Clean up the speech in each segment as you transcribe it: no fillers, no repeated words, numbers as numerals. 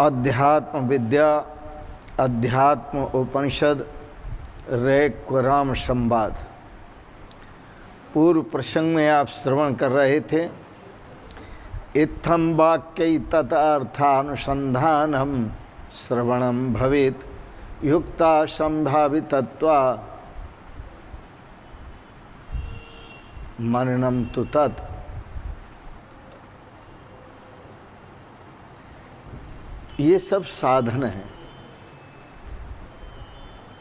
अध्यात्म विद्या, अध्यात्म उपनिषद, ऋक् राम संवाद। पूर्व प्रसंग में आप श्रवण कर रहे थे। इत्थम वाक्य तथार्थानुसंधानम श्रवणम भवेत युक्ता संभावितत्वा मननम तु तत्। ये सब साधन हैं।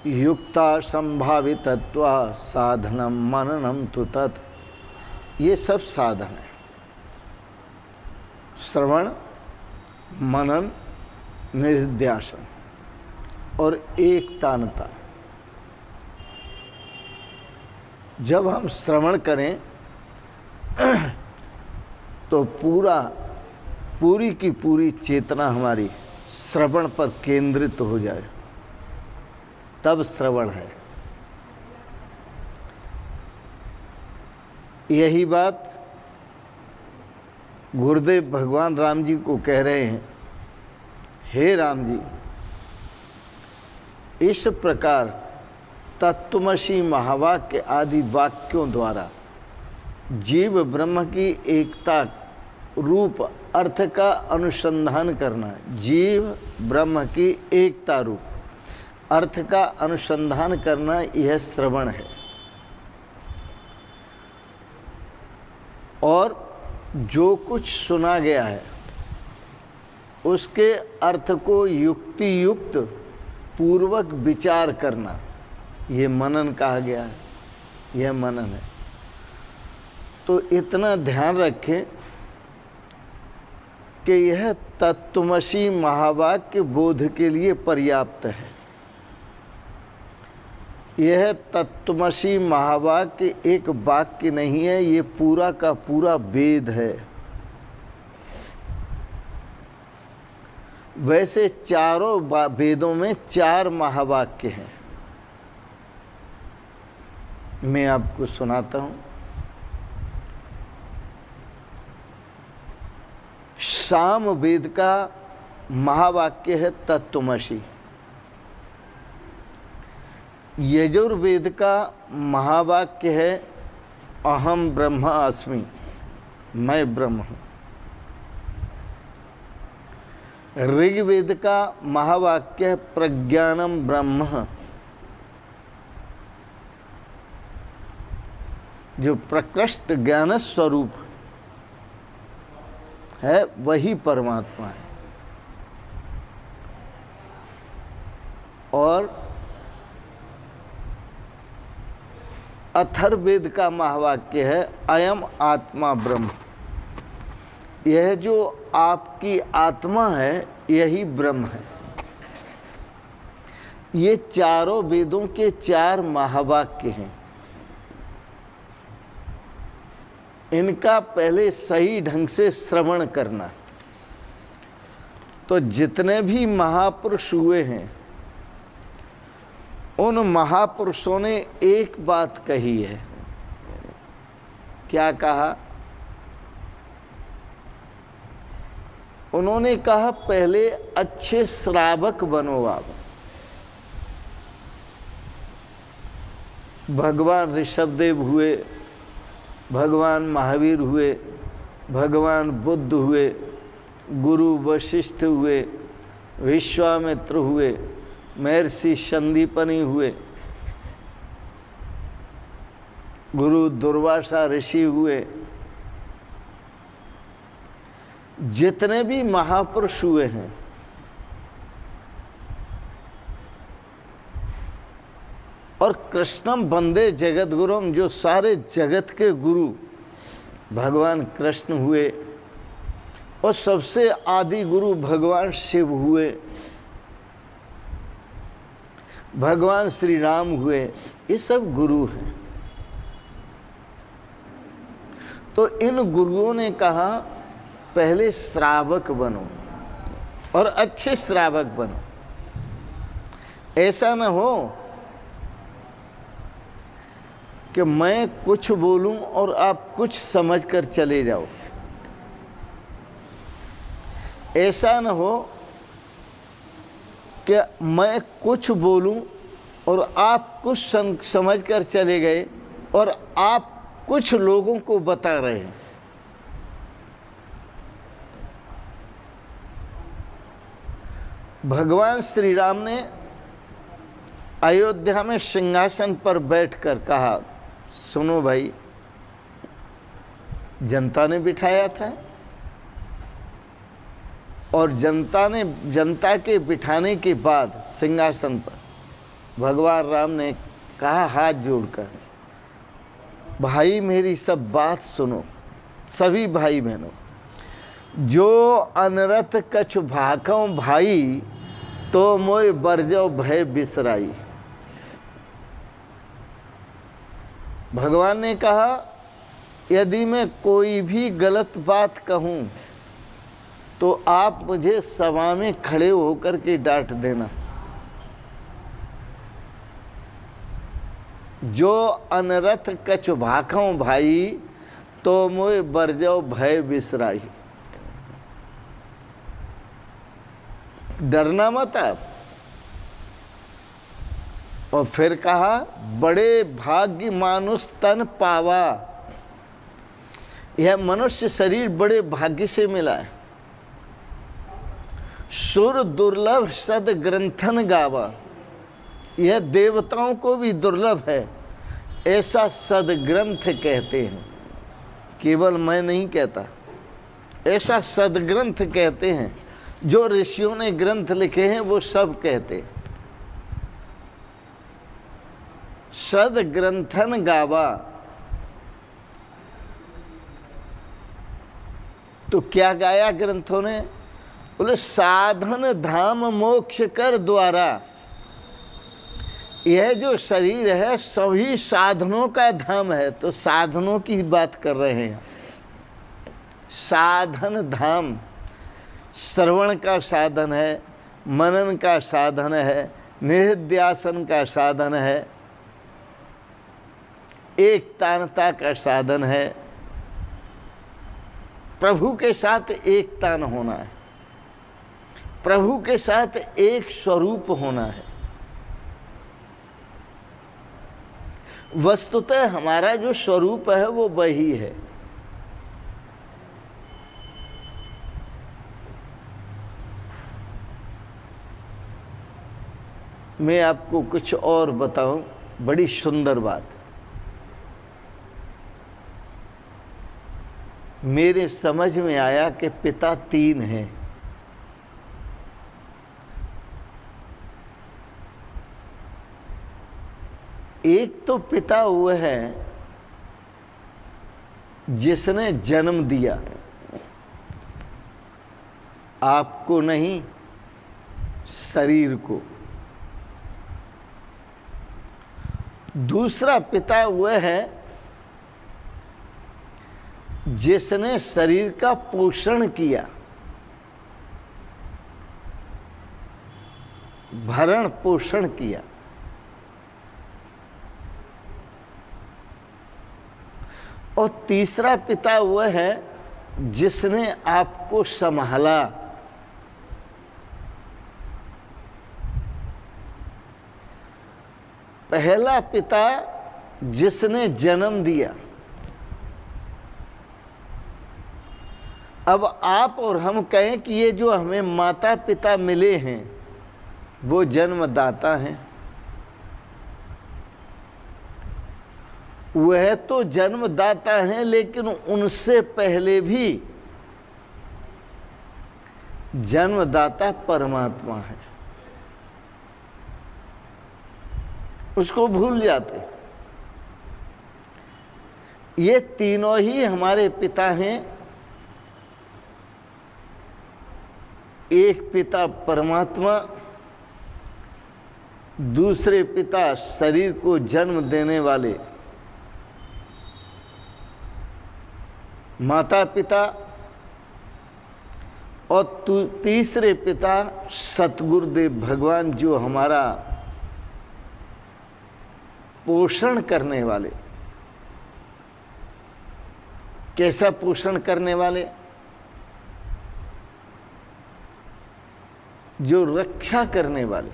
युक्ता संभावितत्वा साधनम मननम तु तत्, ये सब साधन हैं। श्रवण, मनन, निधिध्यासन और एकतानता। जब हम श्रवण करें तो पूरी की पूरी चेतना हमारी श्रवण पर केंद्रित हो जाए, तब श्रवण है। यही बात गुरुदेव भगवान राम जी को कह रहे हैं, हे राम जी, इस प्रकार तत्त्वमसि महावाक्य आदि वाक्यों द्वारा जीव ब्रह्म की एकता रूप अर्थ का अनुसंधान करना। जीव ब्रह्म की एकता रूप अर्थ का अनुसंधान करना, यह श्रवण है। और जो कुछ सुना गया है उसके अर्थ को युक्ति युक्त पूर्वक विचार करना, यह मनन कहा गया है। यह मनन है। तो इतना ध्यान रखें कि यह तत्त्वमसि महावाक्य बोध के लिए पर्याप्त है। यह तत्त्वमसि महावाक्य एक वाक्य नहीं है, ये पूरा का पूरा वेद है। वैसे चारों वेदों में 4 महावाक्य हैं। मैं आपको सुनाता हूं। साम वेद का महावाक्य है तत्त्वमसि। यजुर्वेद का महावाक्य है अहम ब्रह्मास्मि, मैं ब्रह्म हूँ। ऋग्वेद का महावाक्य है प्रज्ञानम ब्रह्म, जो प्रकृष्ट ज्ञान स्वरूप है, वही परमात्मा है। और अथर्ववेद का महावाक्य है अयम आत्मा ब्रह्म, यह जो आपकी आत्मा है यही ब्रह्म है। ये चारों वेदों के 4 महावाक्य हैं। इनका पहले सही ढंग से श्रवण करना। तो जितने भी महापुरुष हुए हैं, उन महापुरुषों ने एक बात कही है। क्या कहा? उन्होंने कहा, पहले अच्छे श्रावक बनो आप। भगवान ऋषभदेव हुए, भगवान महावीर हुए, भगवान बुद्ध हुए, गुरु वशिष्ठ हुए, विश्वामित्र हुए, महर्षि संदीपनी हुए, गुरु दुर्वासा ऋषि हुए। जितने भी महापुरुष हुए हैं, और कृष्णम वंदे जगत गुरुम, जो सारे जगत के गुरु भगवान कृष्ण हुए, और सबसे आदि गुरु भगवान शिव हुए, भगवान श्री राम हुए। ये सब गुरु हैं। तो इन गुरुओं ने कहा, पहले श्रावक बनो और अच्छे श्रावक बनो। ऐसा न हो कि मैं कुछ बोलूं और आप कुछ समझकर चले जाओ। ऐसा न हो कि मैं कुछ बोलूं और आप कुछ समझ कर चले गए और आप कुछ लोगों को बता रहे हैं। भगवान श्री राम ने अयोध्या में सिंहासन पर बैठकर कहा, सुनो भाई, जनता ने बिठाया था और जनता के बिठाने के बाद सिंहासन पर भगवान राम ने कहा हाथ जोड़कर, भाई मेरी सब बात सुनो, सभी भाई बहनों, जो अनरथ कछ भाखों भाई, तो मोय बरजो भय बिसराई। भगवान ने कहा, यदि मैं कोई भी गलत बात कहूं तो आप मुझे सभा में खड़े होकर के डांट देना। जो अनरथ कछ भाखों भाई, तो मोय बरजो भय बिसराई। डरना मत आप। और फिर कहा, बड़े भाग्य मानुष तन पावा। यह मनुष्य शरीर बड़े भाग्य से मिला है। सुर दुर्लभ सद ग्रंथन गावा। यह देवताओं को भी दुर्लभ है, ऐसा सदग्रंथ कहते हैं। केवल मैं नहीं कहता, ऐसा सदग्रंथ कहते हैं। जो ऋषियों ने ग्रंथ लिखे हैं वो सब कहते हैं। सदग्रंथन गावा। तो क्या गाया ग्रंथों ने? बोले साधन धाम मोक्ष कर द्वारा। यह जो शरीर है सभी साधनों का धाम है। तो साधनों की बात कर रहे हैं। साधन धाम, श्रवण का साधन है, मनन का साधन है, निधिध्यासन का साधन है, एकतानता का साधन है। प्रभु के साथ एकतान होना है, प्रभु के साथ एक स्वरूप होना है। वस्तुतः हमारा जो स्वरूप है वो वही है। मैं आपको कुछ और बताऊं, बड़ी सुंदर बात। मेरे समझ में आया कि पिता तीन हैं। एक तो पिता वो है जिसने जन्म दिया, आपको नहीं, शरीर को। दूसरा पिता वह है जिसने शरीर का पोषण किया, भरण पोषण किया। और तीसरा पिता वह है जिसने आपको संभाला। पहला पिता जिसने जन्म दिया। अब आप और हम कहें कि ये जो हमें माता पिता मिले हैं वो जन्मदाता हैं। वह तो जन्मदाता हैं, लेकिन उनसे पहले भी जन्मदाता परमात्मा है। उसको भूल जाते। ये तीनों ही हमारे पिता हैं। एक पिता परमात्मा, दूसरे पिता शरीर को जन्म देने वाले माता पिता, और तीसरे पिता सतगुरुदेव भगवान, जो हमारा पोषण करने वाले। कैसा पोषण करने वाले? जो रक्षा करने वाले,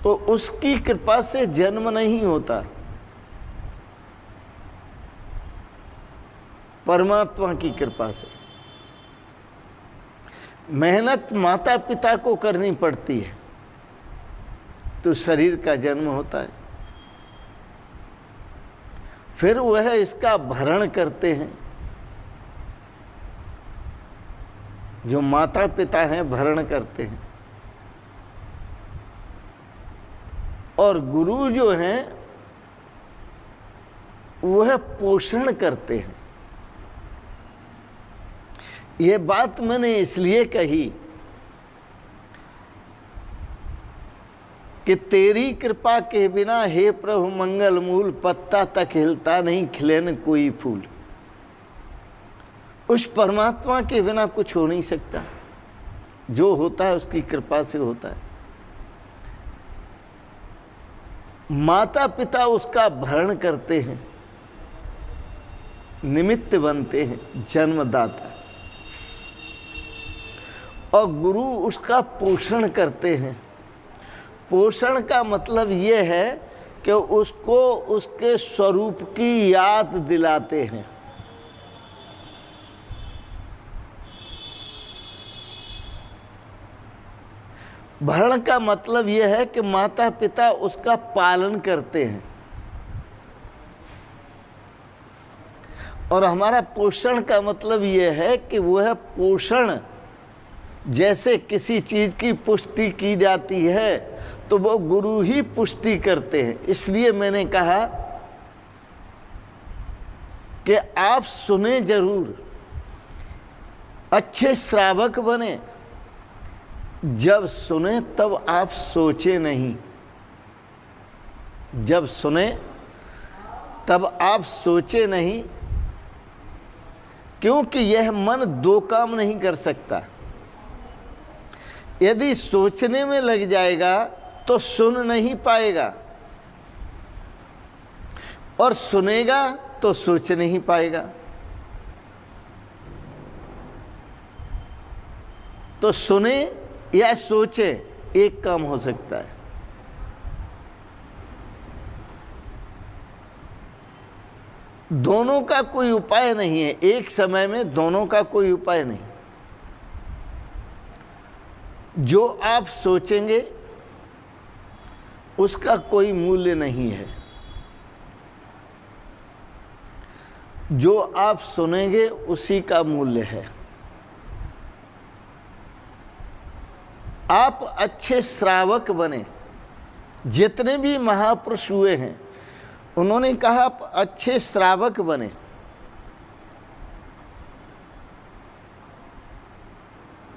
तो उसकी कृपा से जन्म नहीं होता, परमात्मा की कृपा से। मेहनत माता पिता को करनी पड़ती है तो शरीर का जन्म होता है, फिर वह इसका भरण करते हैं। जो माता पिता हैं भरण करते हैं, और गुरु जो हैं वह पोषण करते हैं। ये बात मैंने इसलिए कही कि तेरी कृपा के बिना हे प्रभु मंगल मूल, पत्ता तक हिलता नहीं, खिले न कोई फूल। उस परमात्मा के बिना कुछ हो नहीं सकता, जो होता है उसकी कृपा से होता है। माता पिता उसका भरण करते हैं, निमित्त बनते हैं, जन्मदाता, और गुरु उसका पोषण करते हैं। पोषण का मतलब ये है कि उसको उसके स्वरूप की याद दिलाते हैं। भरण का मतलब यह है कि माता पिता उसका पालन करते हैं, और हमारा पोषण का मतलब यह है कि वह पोषण, जैसे किसी चीज की पुष्टि की जाती है तो वो गुरु ही पुष्टि करते हैं। इसलिए मैंने कहा कि आप सुने जरूर, अच्छे श्रावक बने। जब सुने तब आप सोचे नहीं, जब सुने तब आप सोचे नहीं, क्योंकि यह मन दो काम नहीं कर सकता। यदि सोचने में लग जाएगा तो सुन नहीं पाएगा, और सुनेगा तो सोच नहीं पाएगा। तो सुने या सोचे, एक काम हो सकता है। दोनों का कोई उपाय नहीं है, एक समय में दोनों का कोई उपाय नहीं। जो आप सोचेंगे उसका कोई मूल्य नहीं है, जो आप सुनेंगे उसी का मूल्य है। आप अच्छे श्रावक बने। जितने भी महापुरुष हुए हैं उन्होंने कहा आप अच्छे श्रावक बने,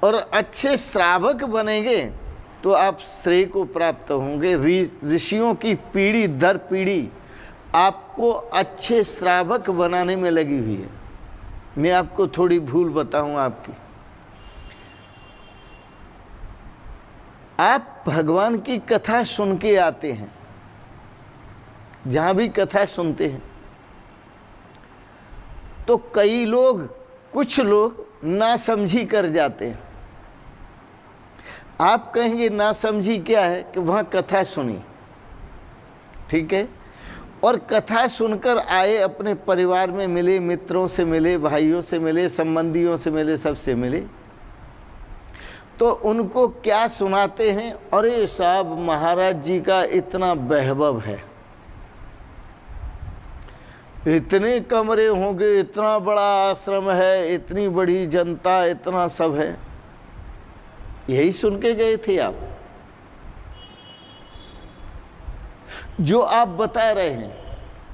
और अच्छे श्रावक बनेंगे तो आप श्रेय को प्राप्त होंगे। ऋषियों की पीढ़ी दर पीढ़ी आपको अच्छे श्रावक बनाने में लगी हुई है। मैं आपको थोड़ी भूल बताऊं आपकी। आप भगवान की कथा सुन के आते हैं, जहां भी कथा सुनते हैं तो कई लोग, कुछ लोग नासमझी कर जाते हैं। आप कहेंगे नासमझी क्या है? कि वहाँ कथा सुनी, ठीक है, और कथा सुनकर आए, अपने परिवार में मिले, मित्रों से मिले, भाइयों से मिले, संबंधियों से मिले, सबसे मिले, तो उनको क्या सुनाते हैं? अरे साहब, महाराज जी का इतना वैभव है, इतने कमरे होंगे, इतना बड़ा आश्रम है, इतनी बड़ी जनता, इतना सब है। यही सुन के गए थे आप? जो आप बता रहे हैं,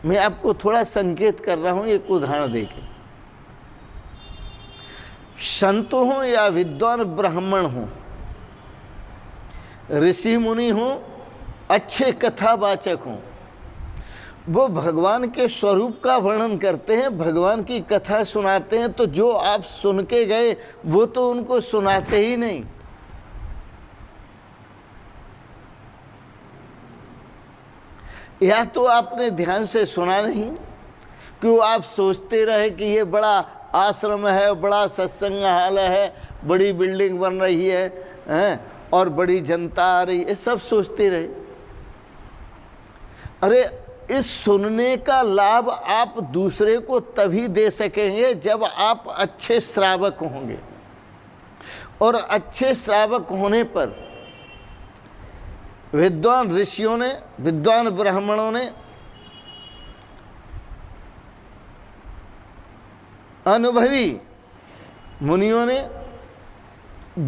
मैं आपको थोड़ा संकेत कर रहा हूं, एक उदाहरण देके। संत हो या विद्वान ब्राह्मण हो, ऋषि मुनि हो, अच्छे कथावाचक हो, वो भगवान के स्वरूप का वर्णन करते हैं, भगवान की कथा सुनाते हैं, तो जो आप सुन के गए वो तो उनको सुनाते ही नहीं। या तो आपने ध्यान से सुना नहीं, क्यों? आप सोचते रहे कि ये बड़ा आश्रम है, बड़ा सत्संग हाल है, बड़ी बिल्डिंग बन रही है, और बड़ी जनता आ रही है, सब सोचते रहे। अरे इस सुनने का लाभ आप दूसरे को तभी दे सकेंगे जब आप अच्छे श्रावक होंगे, और अच्छे श्रावक होने पर विद्वान ऋषियों ने, विद्वान ब्राह्मणों ने, अनुभवी मुनियों ने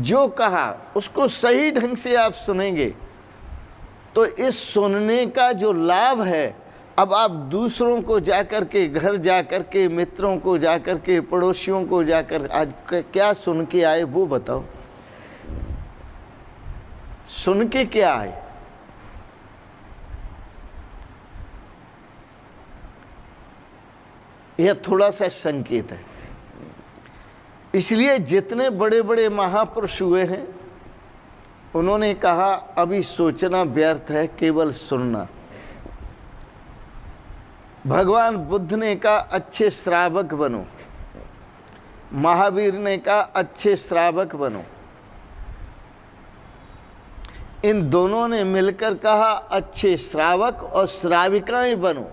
जो कहा उसको सही ढंग से आप सुनेंगे तो इस सुनने का जो लाभ है, अब आप दूसरों को जाकर के, घर जाकर के, मित्रों को जाकर के, पड़ोसियों को जाकर आज क्या सुन के आए वो बताओ। सुन के क्या आए? यह थोड़ा सा संकेत है। इसलिए जितने बड़े बड़े महापुरुष हुए हैं उन्होंने कहा अभी सोचना व्यर्थ है, केवल सुनना। भगवान बुद्ध ने कहा अच्छे श्रावक बनो, महावीर ने कहा अच्छे श्रावक बनो, इन दोनों ने मिलकर कहा अच्छे श्रावक और श्राविकाएं बनो।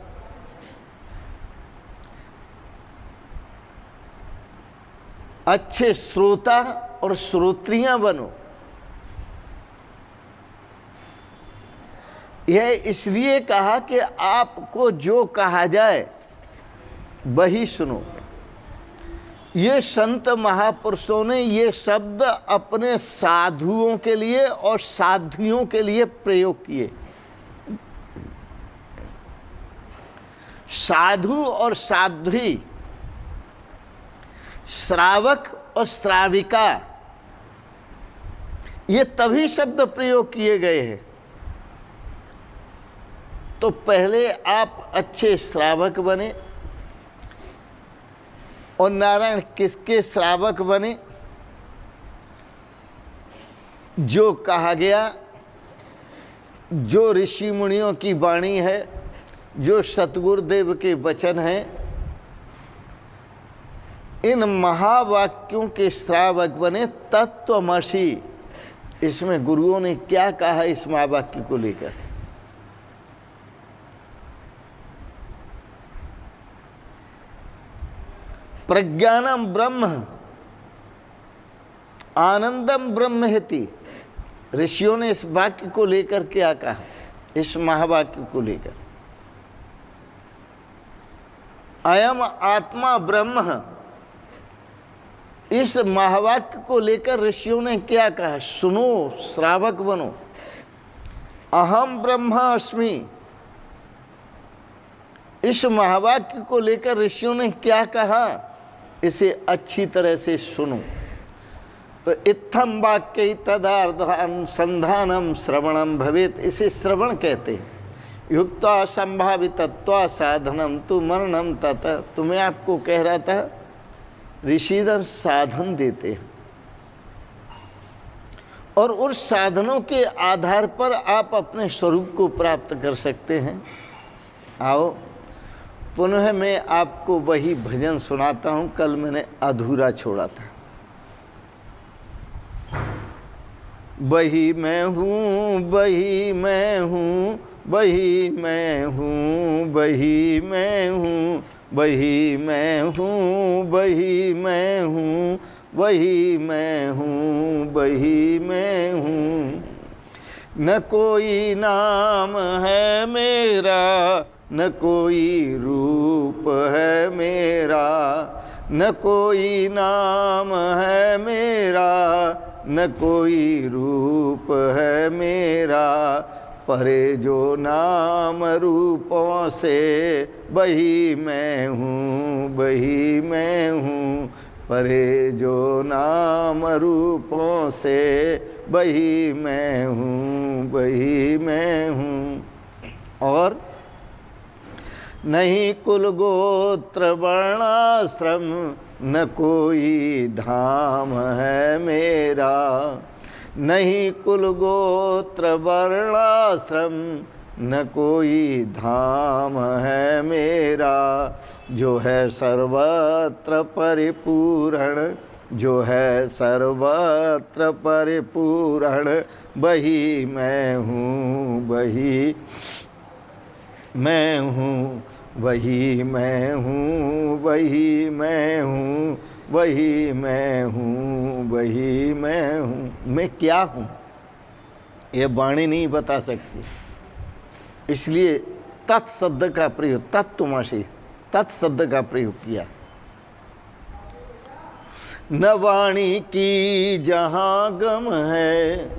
अच्छे श्रोता और श्रोत्रियां बनो। यह इसलिए कहा कि आपको जो कहा जाए वही सुनो। ये संत महापुरुषों ने ये शब्द अपने साधुओं के लिए और साध्वियों के लिए प्रयोग किए। साधु और साध्वी, श्रावक और श्राविका, ये तभी शब्द प्रयोग किए गए हैं। तो पहले आप अच्छे श्रावक बने, और नारायण किसके श्रावक बने? जो कहा गया, जो ऋषि मुनियों की वाणी है, जो सतगुरुदेव के वचन हैं, इन महावाक्यों के श्रावक बने। तत्वमसि, इसमें गुरुओं ने क्या कहा इस महावाक्य को लेकर? प्रज्ञानम ब्रह्म आनंदम ब्रह्म हेति। ऋषियों ने इस वाक्य को लेकर क्या कहा? इस महावाक्य को लेकर अयम आत्मा ब्रह्म, इस महावाक्य को लेकर ऋषियों ने क्या कहा? सुनो, श्रावक बनो। अहम ब्रह्मास्मि, इस महावाक्य को लेकर ऋषियों ने क्या कहा? इसे अच्छी तरह से सुनो। तो इत्थम वाक्य तदार्थानुसंधानम श्रवणम भवेत, इसे श्रवण कहते हैं। युक्त्वा संभावितत्वा साधनम तु मननम तत। तुम्हें आपको कह रहा था ऋषिधर साधन देते हैं, और उस साधनों के आधार पर आप अपने स्वरूप को प्राप्त कर सकते हैं। आओ पुनः मैं आपको वही भजन सुनाता हूँ, कल मैंने अधूरा छोड़ा था। वही मैं हूँ, वही मैं हूँ, वही मैं हूँ, वही मैं हूँ, वही मैं हूँ, वही मैं हूँ, वही मैं हूँ, वही मैं हूँ। न कोई नाम है मेरा, न कोई रूप है मेरा, न कोई नाम है मेरा, न कोई रूप है मेरा। परे जो नाम रूपों से वही मैं हूँ, वही मैं हूँ। परे जो नाम रूपों से वही मैं हूँ, वही मैं हूँ। और नहीं कुल गोत्र वर्णाश्रम, न कोई धाम है मेरा। नहीं कुल गोत्र वर्णाश्रम, न कोई धाम है मेरा, जो है सर्वत्र परिपूर्ण, जो है सर्वत्र परिपूर्ण, वही मैं हूँ, वही मैं हूँ, वही मैं हूँ, वही मैं हूँ, वही मैं हूँ, वही मैं हूँ। मैं क्या हूँ ये वाणी नहीं बता सकती, इसलिए तत्शब्द का प्रयोग, तत्त्वमसि तत्शब्द का प्रयोग किया। न वाणी की जहाँ गम है,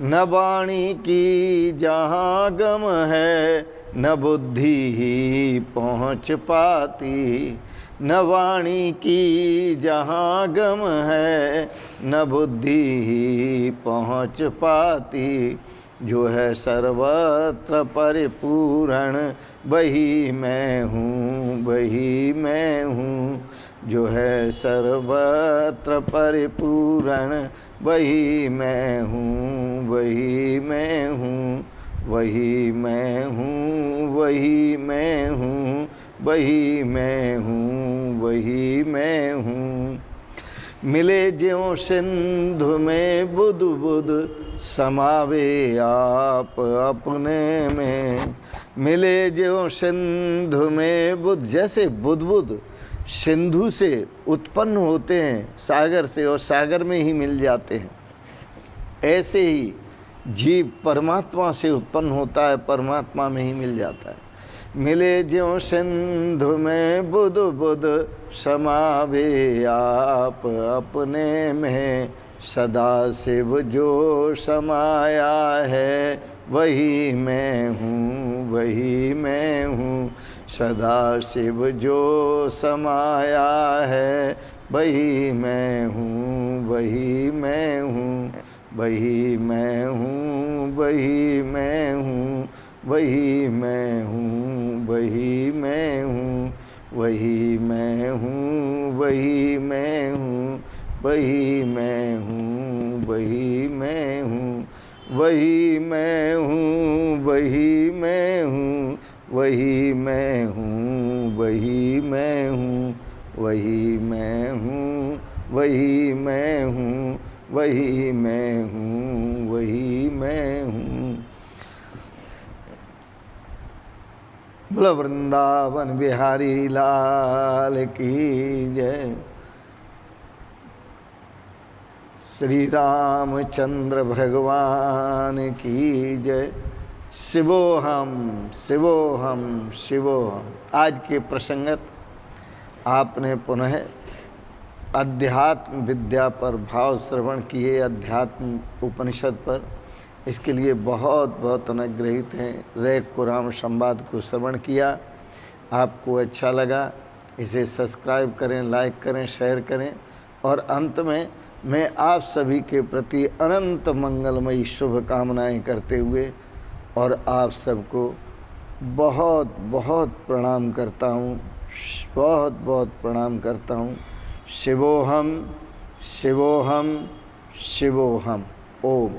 न वाणी की जहाँ गम है, न बुद्धि ही पहुँच पाती, न वाणी की जहाँ गम है, न बुद्धि ही पहुँच पाती, जो है सर्वत्र परिपूर्ण, वही मैं हूँ, वही मैं हूँ, जो है सर्वत्र परिपूर्ण, वही मैं हूँ, वही मैं हूँ, वही मैं हूँ, वही मैं हूँ, वही मैं हूँ, वही मैं हूँ। मिले ज्यों सिंधु में बुध बुध, समावे आप अपने में। मिले ज्यों सिंधु में बुध, जैसे बुध सिंधु से उत्पन्न होते हैं सागर से और सागर में ही मिल जाते हैं, ऐसे ही जीव परमात्मा से उत्पन्न होता है, परमात्मा में ही मिल जाता है। मिले ज्यों सिंधु में बुध बुध, समावे आप अपने में। सदा शिव जो समाया है, वही मैं हूँ, वही मैं हूँ। सदा शिव जो समाया है, वही मैं हूँ, वही मैं हूँ, वही मैं हूँ, वही मैं हूँ, वही मैं हूँ, वही मैं हूँ, वही मैं हूँ, वही मैं हूँ, वही मैं हूँ, वही मैं हूँ, वही मैं हूँ, वही मैं हूँ, वही मैं हूँ, वही मैं हूँ, वही मैं हूँ, वही मैं हूँ, वही मैं हूँ, वही मैं हूँ। बोलो वृंदावन बिहारी लाल की जय। श्री रामचंद्र भगवान की जय। शिवोहम शिवोहम शिवोहम। आज के प्रसंगत आपने पुनः अध्यात्म विद्या पर भाव श्रवण किए, अध्यात्म उपनिषद पर, इसके लिए बहुत बहुत अनुग्रहित हैं। रैक पुराण संवाद को श्रवण किया, आपको अच्छा लगा, इसे सब्सक्राइब करें, लाइक करें, शेयर करें। और अंत में मैं आप सभी के प्रति अनंत मंगलमयी शुभकामनाएं करते हुए और आप सबको बहुत बहुत प्रणाम करता हूँ, बहुत बहुत प्रणाम करता हूँ। शिवोहम शिवोहम शिवोहम। ओम।